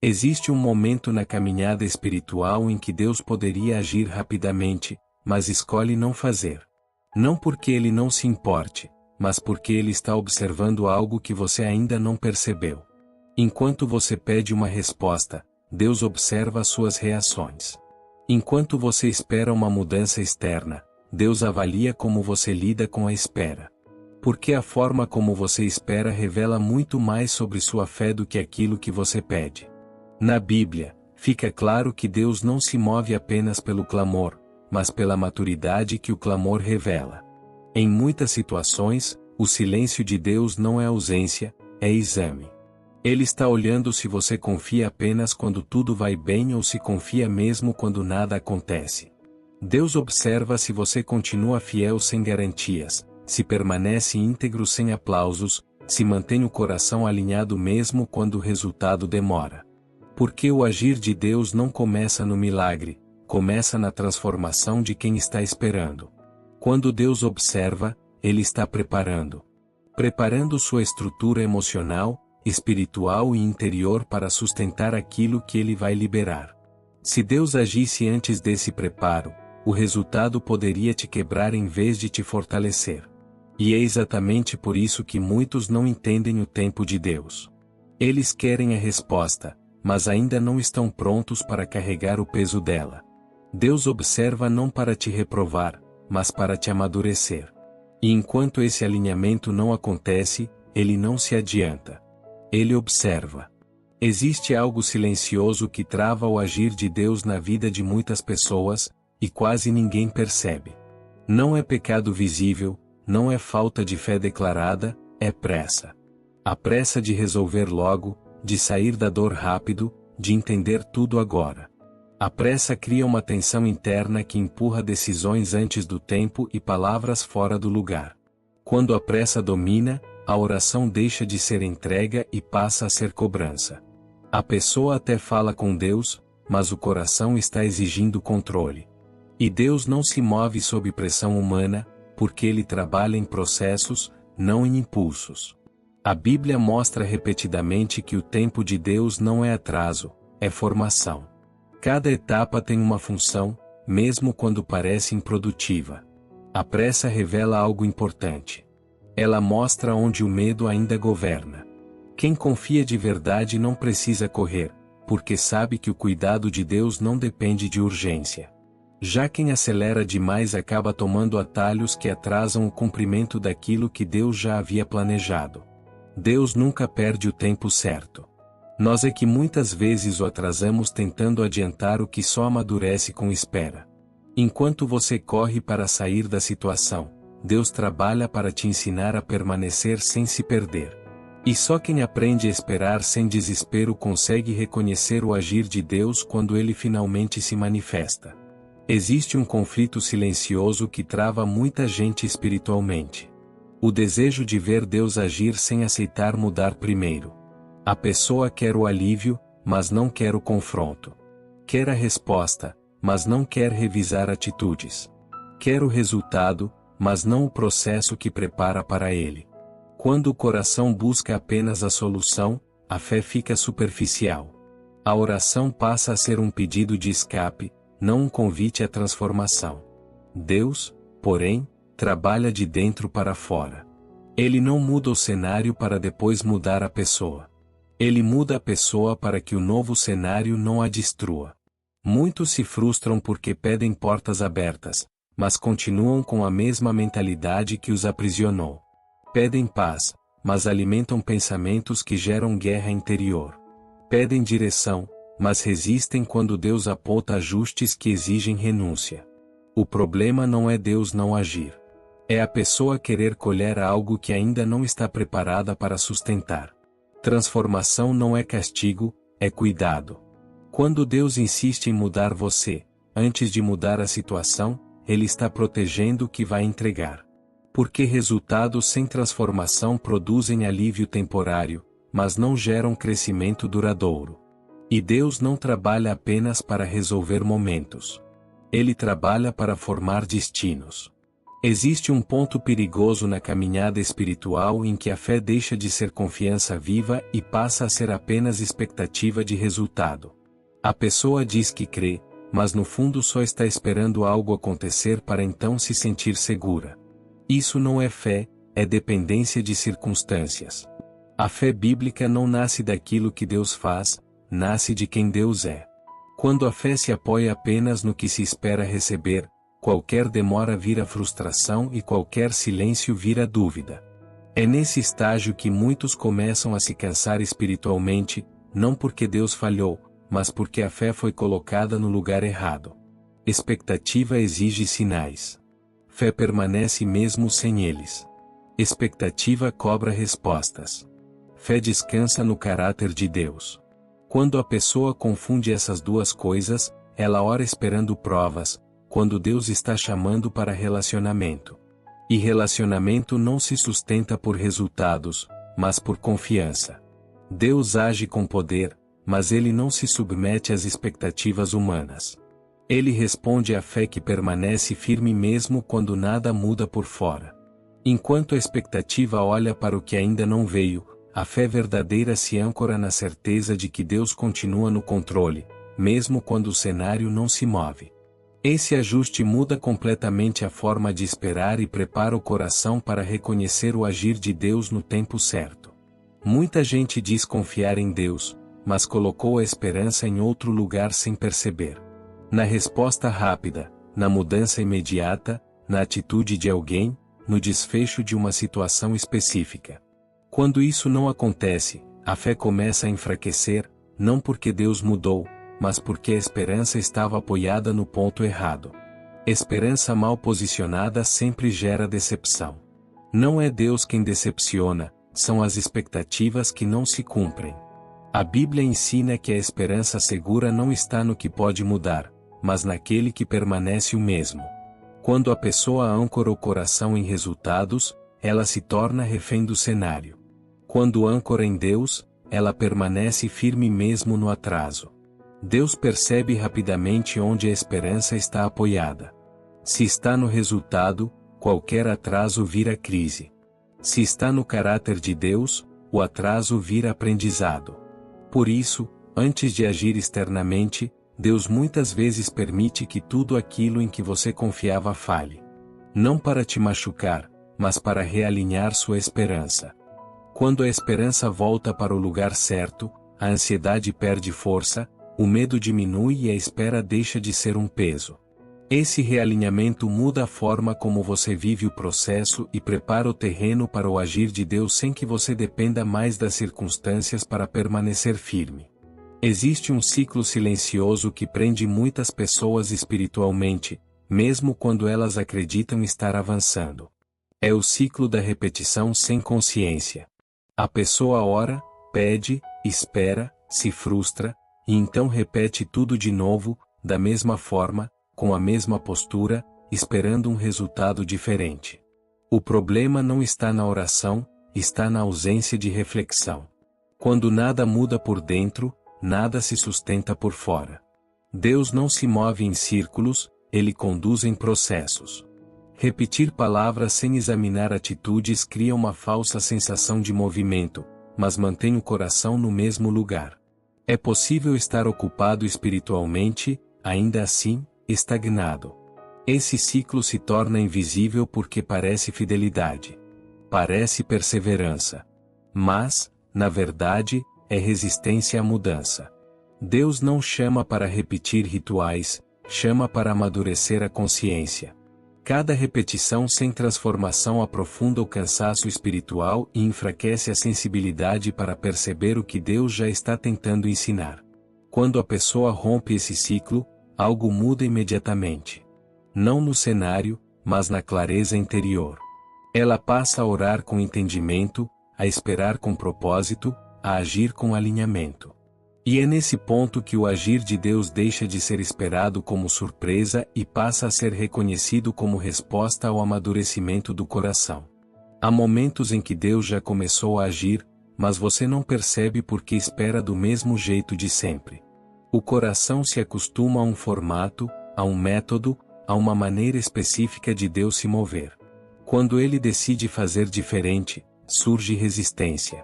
Existe um momento na caminhada espiritual em que Deus poderia agir rapidamente, mas escolhe não fazer. Não porque Ele não se importe, mas porque Ele está observando algo que você ainda não percebeu. Enquanto você pede uma resposta, Deus observa suas reações. Enquanto você espera uma mudança externa, Deus avalia como você lida com a espera. Porque a forma como você espera revela muito mais sobre sua fé do que aquilo que você pede. Na Bíblia, fica claro que Deus não se move apenas pelo clamor, mas pela maturidade que o clamor revela. Em muitas situações, o silêncio de Deus não é ausência, é exame. Ele está olhando se você confia apenas quando tudo vai bem ou se confia mesmo quando nada acontece. Deus observa se você continua fiel sem garantias, se permanece íntegro sem aplausos, se mantém o coração alinhado mesmo quando o resultado demora. Porque o agir de Deus não começa no milagre, começa na transformação de quem está esperando. Quando Deus observa, Ele está preparando sua estrutura emocional, espiritual e interior para sustentar aquilo que Ele vai liberar. Se Deus agisse antes desse preparo, o resultado poderia te quebrar em vez de te fortalecer. E é exatamente por isso que muitos não entendem o tempo de Deus. Eles querem a resposta, mas ainda não estão prontos para carregar o peso dela. Deus observa não para te reprovar, mas para te amadurecer. E enquanto esse alinhamento não acontece, Ele não se adianta. Ele observa. Existe algo silencioso que trava o agir de Deus na vida de muitas pessoas, e quase ninguém percebe. Não é pecado visível, não é falta de fé declarada, é pressa. A pressa de resolver logo, de sair da dor rápido, de entender tudo agora. A pressa cria uma tensão interna que empurra decisões antes do tempo e palavras fora do lugar. Quando a pressa domina, a oração deixa de ser entrega e passa a ser cobrança. A pessoa até fala com Deus, mas o coração está exigindo controle. E Deus não se move sob pressão humana, porque Ele trabalha em processos, não em impulsos. A Bíblia mostra repetidamente que o tempo de Deus não é atraso, é formação. Cada etapa tem uma função, mesmo quando parece improdutiva. A pressa revela algo importante. Ela mostra onde o medo ainda governa. Quem confia de verdade não precisa correr, porque sabe que o cuidado de Deus não depende de urgência. Já quem acelera demais acaba tomando atalhos que atrasam o cumprimento daquilo que Deus já havia planejado. Deus nunca perde o tempo certo. Nós é que muitas vezes o atrasamos tentando adiantar o que só amadurece com espera. Enquanto você corre para sair da situação, Deus trabalha para te ensinar a permanecer sem se perder. E só quem aprende a esperar sem desespero consegue reconhecer o agir de Deus quando ele finalmente se manifesta. Existe um conflito silencioso que trava muita gente espiritualmente. O desejo de ver Deus agir sem aceitar mudar primeiro. A pessoa quer o alívio, mas não quer o confronto. Quer a resposta, mas não quer revisar atitudes. Quer o resultado, mas não o processo que prepara para ele. Quando o coração busca apenas a solução, a fé fica superficial. A oração passa a ser um pedido de escape, não um convite à transformação. Deus, porém, trabalha de dentro para fora. Ele não muda o cenário para depois mudar a pessoa. Ele muda a pessoa para que o novo cenário não a destrua. Muitos se frustram porque pedem portas abertas, mas continuam com a mesma mentalidade que os aprisionou. Pedem paz, mas alimentam pensamentos que geram guerra interior. Pedem direção, mas resistem quando Deus aponta ajustes que exigem renúncia. O problema não é Deus não agir. É a pessoa querer colher algo que ainda não está preparada para sustentar. Transformação não é castigo, é cuidado. Quando Deus insiste em mudar você, antes de mudar a situação, Ele está protegendo o que vai entregar. Porque resultados sem transformação produzem alívio temporário, mas não geram crescimento duradouro. E Deus não trabalha apenas para resolver momentos. Ele trabalha para formar destinos. Existe um ponto perigoso na caminhada espiritual em que a fé deixa de ser confiança viva e passa a ser apenas expectativa de resultado. A pessoa diz que crê, mas no fundo só está esperando algo acontecer para então se sentir segura. Isso não é fé, é dependência de circunstâncias. A fé bíblica não nasce daquilo que Deus faz, nasce de quem Deus é. Quando a fé se apoia apenas no que se espera receber, qualquer demora vira frustração e qualquer silêncio vira dúvida. É nesse estágio que muitos começam a se cansar espiritualmente, não porque Deus falhou, mas porque a fé foi colocada no lugar errado. Expectativa exige sinais. Fé permanece mesmo sem eles. Expectativa cobra respostas. Fé descansa no caráter de Deus. Quando a pessoa confunde essas duas coisas, ela ora esperando provas, quando Deus está chamando para relacionamento. E relacionamento não se sustenta por resultados, mas por confiança. Deus age com poder, mas ele não se submete às expectativas humanas. Ele responde à fé que permanece firme mesmo quando nada muda por fora. Enquanto a expectativa olha para o que ainda não veio, a fé verdadeira se âncora na certeza de que Deus continua no controle, mesmo quando o cenário não se move. Esse ajuste muda completamente a forma de esperar e prepara o coração para reconhecer o agir de Deus no tempo certo. Muita gente diz confiar em Deus, mas colocou a esperança em outro lugar sem perceber. Na resposta rápida, na mudança imediata, na atitude de alguém, no desfecho de uma situação específica. Quando isso não acontece, a fé começa a enfraquecer, não porque Deus mudou, mas porque a esperança estava apoiada no ponto errado. Esperança mal posicionada sempre gera decepção. Não é Deus quem decepciona, são as expectativas que não se cumprem. A Bíblia ensina que a esperança segura não está no que pode mudar, mas naquele que permanece o mesmo. Quando a pessoa âncora o coração em resultados, ela se torna refém do cenário. Quando âncora em Deus, ela permanece firme mesmo no atraso. Deus percebe rapidamente onde a esperança está apoiada. Se está no resultado, qualquer atraso vira crise. Se está no caráter de Deus, o atraso vira aprendizado. Por isso, antes de agir externamente, Deus muitas vezes permite que tudo aquilo em que você confiava falhe. Não para te machucar, mas para realinhar sua esperança. Quando a esperança volta para o lugar certo, a ansiedade perde força, o medo diminui e a espera deixa de ser um peso. Esse realinhamento muda a forma como você vive o processo e prepara o terreno para o agir de Deus sem que você dependa mais das circunstâncias para permanecer firme. Existe um ciclo silencioso que prende muitas pessoas espiritualmente, mesmo quando elas acreditam estar avançando. É o ciclo da repetição sem consciência. A pessoa ora, pede, espera, se frustra, e então repete tudo de novo, da mesma forma, com a mesma postura, esperando um resultado diferente. O problema não está na oração, está na ausência de reflexão. Quando nada muda por dentro, nada se sustenta por fora. Deus não se move em círculos, ele conduz em processos. Repetir palavras sem examinar atitudes cria uma falsa sensação de movimento, mas mantém o coração no mesmo lugar. É possível estar ocupado espiritualmente, ainda assim, estagnado. Esse ciclo se torna invisível porque parece fidelidade. Parece perseverança. Mas, na verdade, é resistência à mudança. Deus não chama para repetir rituais, chama para amadurecer a consciência. Cada repetição sem transformação aprofunda o cansaço espiritual e enfraquece a sensibilidade para perceber o que Deus já está tentando ensinar. Quando a pessoa rompe esse ciclo, algo muda imediatamente. Não no cenário, mas na clareza interior. Ela passa a orar com entendimento, a esperar com propósito, a agir com alinhamento. E é nesse ponto que o agir de Deus deixa de ser esperado como surpresa e passa a ser reconhecido como resposta ao amadurecimento do coração. Há momentos em que Deus já começou a agir, mas você não percebe porque espera do mesmo jeito de sempre. O coração se acostuma a um formato, a um método, a uma maneira específica de Deus se mover. Quando ele decide fazer diferente, surge resistência.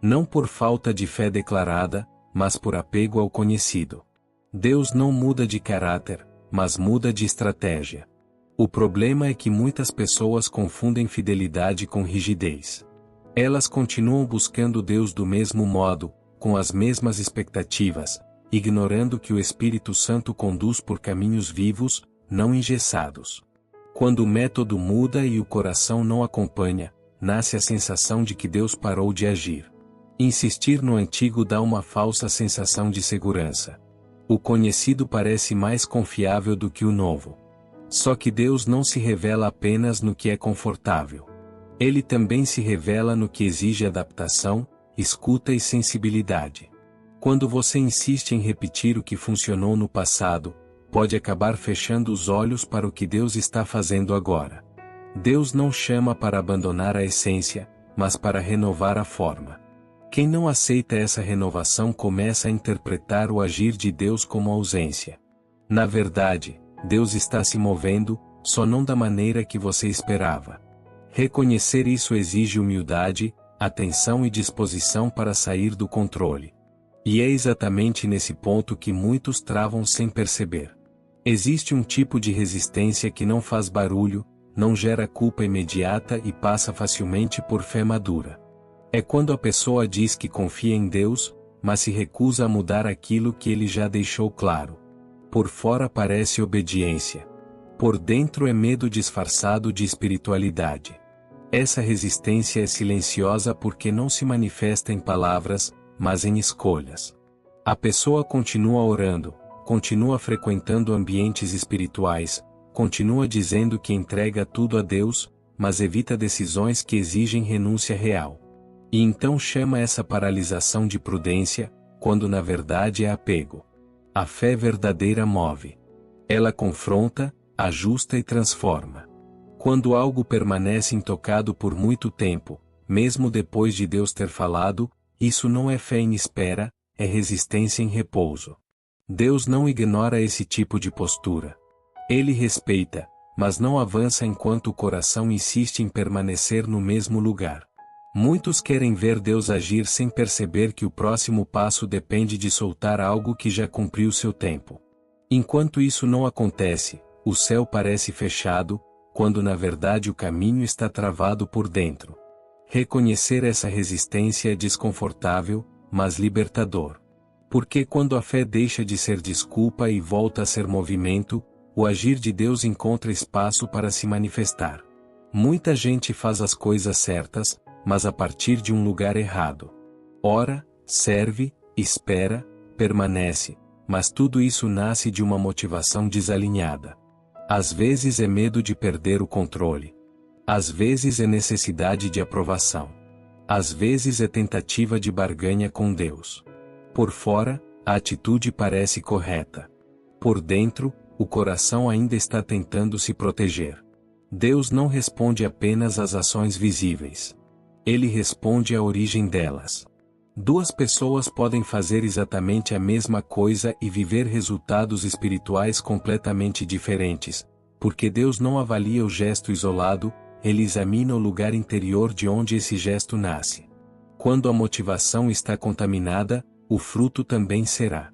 Não por falta de fé declarada, mas por apego ao conhecido. Deus não muda de caráter, mas muda de estratégia. O problema é que muitas pessoas confundem fidelidade com rigidez. Elas continuam buscando Deus do mesmo modo, com as mesmas expectativas, ignorando que o Espírito Santo conduz por caminhos vivos, não engessados. Quando o método muda e o coração não acompanha, nasce a sensação de que Deus parou de agir. Insistir no antigo dá uma falsa sensação de segurança. O conhecido parece mais confiável do que o novo. Só que Deus não se revela apenas no que é confortável. Ele também se revela no que exige adaptação, escuta e sensibilidade. Quando você insiste em repetir o que funcionou no passado, pode acabar fechando os olhos para o que Deus está fazendo agora. Deus não chama para abandonar a essência, mas para renovar a forma. Quem não aceita essa renovação começa a interpretar o agir de Deus como ausência. Na verdade, Deus está se movendo, só não da maneira que você esperava. Reconhecer isso exige humildade, atenção e disposição para sair do controle. E é exatamente nesse ponto que muitos travam sem perceber. Existe um tipo de resistência que não faz barulho, não gera culpa imediata e passa facilmente por fé madura. É quando a pessoa diz que confia em Deus, mas se recusa a mudar aquilo que ele já deixou claro. Por fora parece obediência. Por dentro é medo disfarçado de espiritualidade. Essa resistência é silenciosa porque não se manifesta em palavras, mas em escolhas. A pessoa continua orando, continua frequentando ambientes espirituais, continua dizendo que entrega tudo a Deus, mas evita decisões que exigem renúncia real. E então chama essa paralisação de prudência, quando na verdade é apego. A fé verdadeira move. Ela confronta, ajusta e transforma. Quando algo permanece intocado por muito tempo, mesmo depois de Deus ter falado, isso não é fé em espera, é resistência em repouso. Deus não ignora esse tipo de postura. Ele respeita, mas não avança enquanto o coração insiste em permanecer no mesmo lugar. Muitos querem ver Deus agir sem perceber que o próximo passo depende de soltar algo que já cumpriu seu tempo. Enquanto isso não acontece, o céu parece fechado, quando na verdade o caminho está travado por dentro. Reconhecer essa resistência é desconfortável, mas libertador. Porque quando a fé deixa de ser desculpa e volta a ser movimento, o agir de Deus encontra espaço para se manifestar. Muita gente faz as coisas certas, mas a partir de um lugar errado. Ora, serve, espera, permanece, mas tudo isso nasce de uma motivação desalinhada. Às vezes é medo de perder o controle. Às vezes é necessidade de aprovação. Às vezes é tentativa de barganha com Deus. Por fora, a atitude parece correta. Por dentro, o coração ainda está tentando se proteger. Deus não responde apenas às ações visíveis. Ele responde à origem delas. Duas pessoas podem fazer exatamente a mesma coisa e viver resultados espirituais completamente diferentes, porque Deus não avalia o gesto isolado, ele examina o lugar interior de onde esse gesto nasce. Quando a motivação está contaminada, o fruto também será.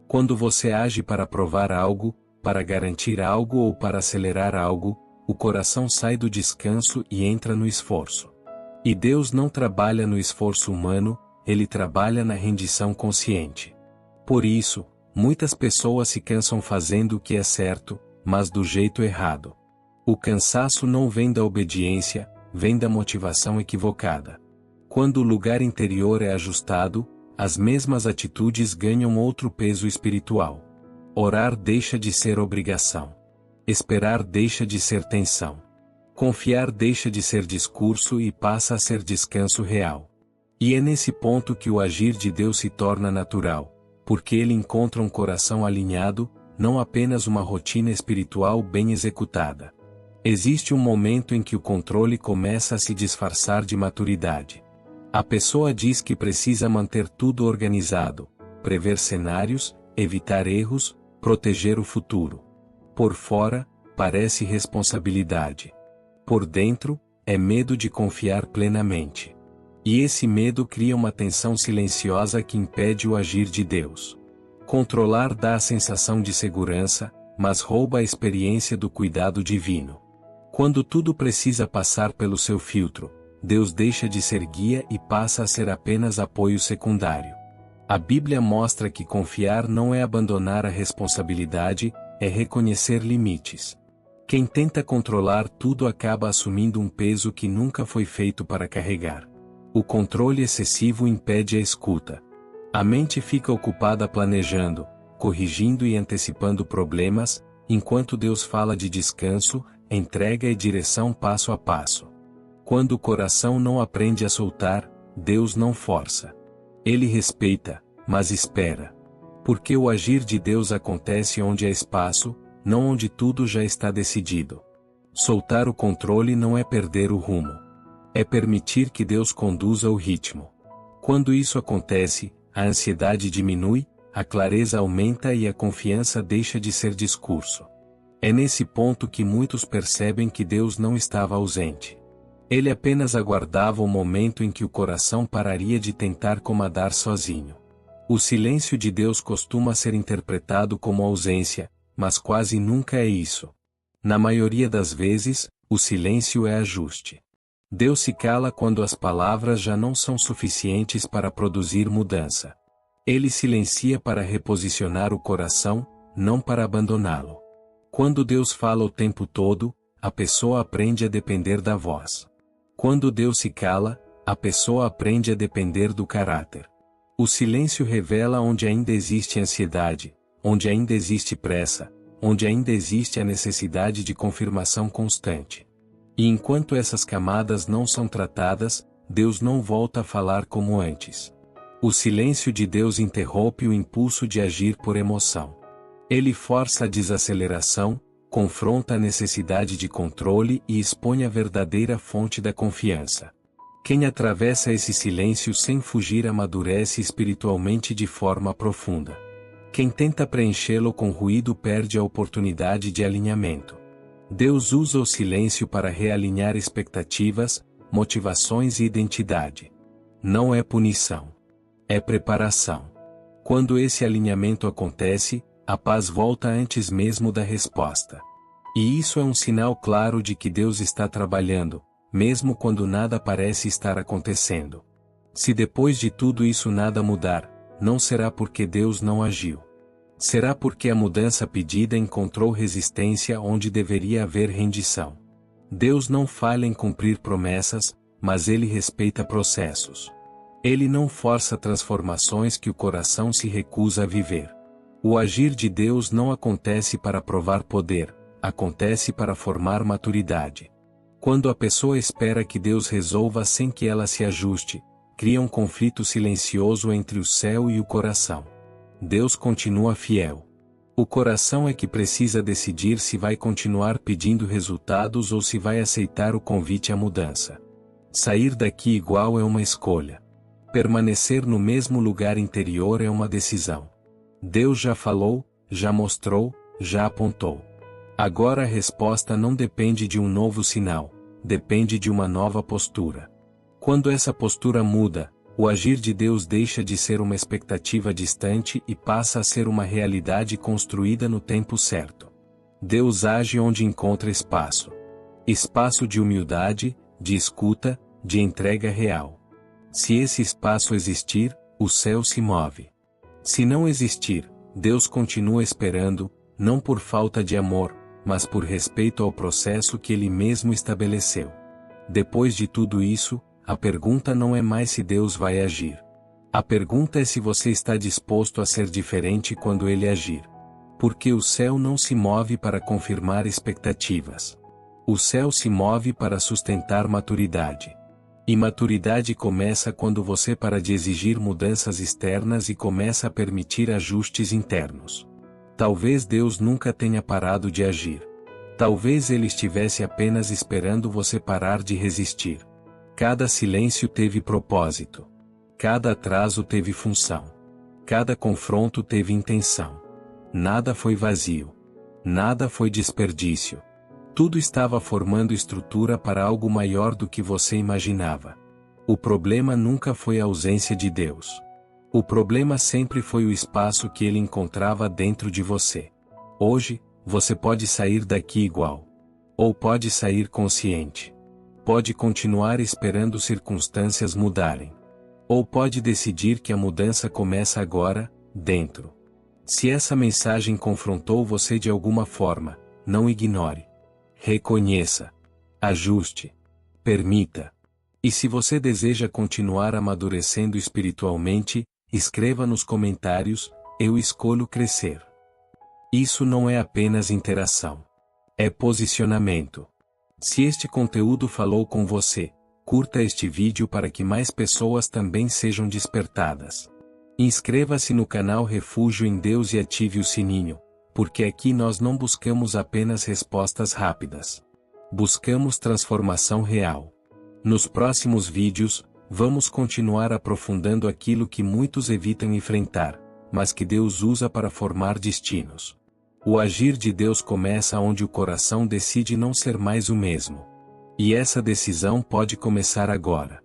Quando você age para provar algo, para garantir algo ou para acelerar algo, o coração sai do descanso e entra no esforço. E Deus não trabalha no esforço humano, ele trabalha na rendição consciente. Por isso, muitas pessoas se cansam fazendo o que é certo, mas do jeito errado. O cansaço não vem da obediência, vem da motivação equivocada. Quando o lugar interior é ajustado, as mesmas atitudes ganham outro peso espiritual. Orar deixa de ser obrigação. Esperar deixa de ser tensão. Confiar deixa de ser discurso e passa a ser descanso real. E é nesse ponto que o agir de Deus se torna natural, porque ele encontra um coração alinhado, não apenas uma rotina espiritual bem executada. Existe um momento em que o controle começa a se disfarçar de maturidade. A pessoa diz que precisa manter tudo organizado, prever cenários, evitar erros, proteger o futuro. Por fora, parece responsabilidade. Por dentro, é medo de confiar plenamente. E esse medo cria uma tensão silenciosa que impede o agir de Deus. Controlar dá a sensação de segurança, mas rouba a experiência do cuidado divino. Quando tudo precisa passar pelo seu filtro, Deus deixa de ser guia e passa a ser apenas apoio secundário. A Bíblia mostra que confiar não é abandonar a responsabilidade, é reconhecer limites. Quem tenta controlar tudo acaba assumindo um peso que nunca foi feito para carregar. O controle excessivo impede a escuta. A mente fica ocupada planejando, corrigindo e antecipando problemas, enquanto Deus fala de descanso, entrega e direção passo a passo. Quando o coração não aprende a soltar, Deus não força. Ele respeita, mas espera. Porque o agir de Deus acontece onde há espaço, não onde tudo já está decidido. Soltar o controle não é perder o rumo. É permitir que Deus conduza o ritmo. Quando isso acontece, a ansiedade diminui, a clareza aumenta e a confiança deixa de ser discurso. É nesse ponto que muitos percebem que Deus não estava ausente. Ele apenas aguardava o momento em que o coração pararia de tentar comandar sozinho. O silêncio de Deus costuma ser interpretado como ausência, mas quase nunca é isso. Na maioria das vezes, o silêncio é ajuste. Deus se cala quando as palavras já não são suficientes para produzir mudança. Ele silencia para reposicionar o coração, não para abandoná-lo. Quando Deus fala o tempo todo, a pessoa aprende a depender da voz. Quando Deus se cala, a pessoa aprende a depender do caráter. O silêncio revela onde ainda existe ansiedade, onde ainda existe pressa, onde ainda existe a necessidade de confirmação constante. E enquanto essas camadas não são tratadas, Deus não volta a falar como antes. O silêncio de Deus interrompe o impulso de agir por emoção. Ele força a desaceleração, confronta a necessidade de controle e expõe a verdadeira fonte da confiança. Quem atravessa esse silêncio sem fugir amadurece espiritualmente de forma profunda. Quem tenta preenchê-lo com ruído perde a oportunidade de alinhamento. Deus usa o silêncio para realinhar expectativas, motivações e identidade. Não é punição. É preparação. Quando esse alinhamento acontece, a paz volta antes mesmo da resposta. E isso é um sinal claro de que Deus está trabalhando, mesmo quando nada parece estar acontecendo. Se depois de tudo isso nada mudar, não será porque Deus não agiu. Será porque a mudança pedida encontrou resistência onde deveria haver rendição. Deus não falha em cumprir promessas, mas Ele respeita processos. Ele não força transformações que o coração se recusa a viver. O agir de Deus não acontece para provar poder, acontece para formar maturidade. Quando a pessoa espera que Deus resolva sem que ela se ajuste, cria um conflito silencioso entre o céu e o coração. Deus continua fiel. O coração é que precisa decidir se vai continuar pedindo resultados ou se vai aceitar o convite à mudança. Sair daqui igual é uma escolha. Permanecer no mesmo lugar interior é uma decisão. Deus já falou, já mostrou, já apontou. Agora a resposta não depende de um novo sinal, depende de uma nova postura. Quando essa postura muda, o agir de Deus deixa de ser uma expectativa distante e passa a ser uma realidade construída no tempo certo. Deus age onde encontra espaço. Espaço de humildade, de escuta, de entrega real. Se esse espaço existir, o céu se move. Se não existir, Deus continua esperando, não por falta de amor, mas por respeito ao processo que Ele mesmo estabeleceu. Depois de tudo isso, a pergunta não é mais se Deus vai agir. A pergunta é se você está disposto a ser diferente quando Ele agir. Porque o céu não se move para confirmar expectativas. O céu se move para sustentar maturidade. E maturidade começa quando você para de exigir mudanças externas e começa a permitir ajustes internos. Talvez Deus nunca tenha parado de agir. Talvez Ele estivesse apenas esperando você parar de resistir. Cada silêncio teve propósito. Cada atraso teve função. Cada confronto teve intenção. Nada foi vazio. Nada foi desperdício. Tudo estava formando estrutura para algo maior do que você imaginava. O problema nunca foi a ausência de Deus. O problema sempre foi o espaço que ele encontrava dentro de você. Hoje, você pode sair daqui igual. Ou pode sair consciente. Pode continuar esperando circunstâncias mudarem. Ou pode decidir que a mudança começa agora, dentro. Se essa mensagem confrontou você de alguma forma, não ignore. Reconheça. Ajuste. Permita. E se você deseja continuar amadurecendo espiritualmente, escreva nos comentários: eu escolho crescer. Isso não é apenas interação. É posicionamento. Se este conteúdo falou com você, curta este vídeo para que mais pessoas também sejam despertadas. Inscreva-se no canal Refúgio em Deus e ative o sininho, porque aqui nós não buscamos apenas respostas rápidas. Buscamos transformação real. Nos próximos vídeos, vamos continuar aprofundando aquilo que muitos evitam enfrentar, mas que Deus usa para formar destinos. O agir de Deus começa onde o coração decide não ser mais o mesmo. E essa decisão pode começar agora.